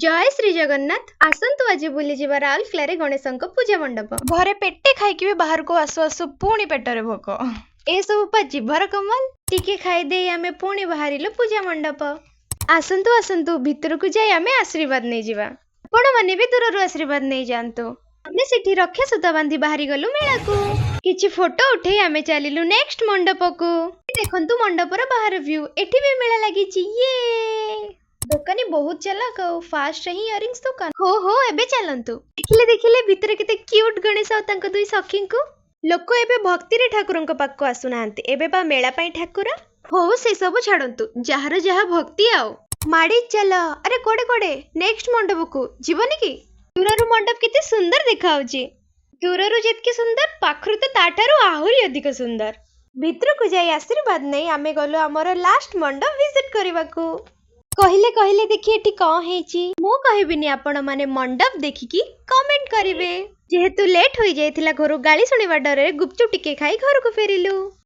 जय श्री जगन्नाथ आसंतु आज बुली जीवा राउरकेला गणेश पूजा मंडप घरे पेटे खाइकी बाहर को आसु आसु पुणी पेटरे भोक ए सब पा जीभर कमाल टिके खाइदे आमे पुणी बाहरिलु पूजा मंडप आसंतु आसंतु भितर को जाई आमे आशीर्वाद नै जीवा आपण माने भी दूररु आशीर्वाद नै जानतो आमे सेठी रक्षा सूता बांधी बाहरी गलु मेला को किछि फोटो उठे आमे चलिलु नेक्स्ट मंडप को देखंतु मंडपर बाहर व्यू एठी भी मेला लागि छि ये दुकानी बहुत चलाक फास्ट ही इयरिंग्स दुकान हो एबे चलंतु देखिले देखिले भितर केते क्यूट गणेश आ तांको दुई सखी को लोक एबे भक्ति रे ठाकुरन पाखको आसु नांती एबे बा मेला पई ठाकुर हो से सब छाडंतु जहार जहा भक्ति आओ माडी चल अरे कोडे कोडे नेक्स्ट मंडप को जीवनी की दूररु मंडप केते सुंदर देखाउची दूररु जेतके सुंदर पाखरु तो ताठारु आहुरी अधिक सुंदर भितर को जाई आशीर्वाद नै आमे गलो हमर लास्ट मंडप विजिट करबा को कहले कहले देखि एठी कौन हेची मु कहबिनी आपण माने मंडप देखिकी कमेंट करिवे जेहेतु लेट होई जायथिला घरु गाली सुनिबा डरे गुपचुप टिके खाई घर को फेरिलु।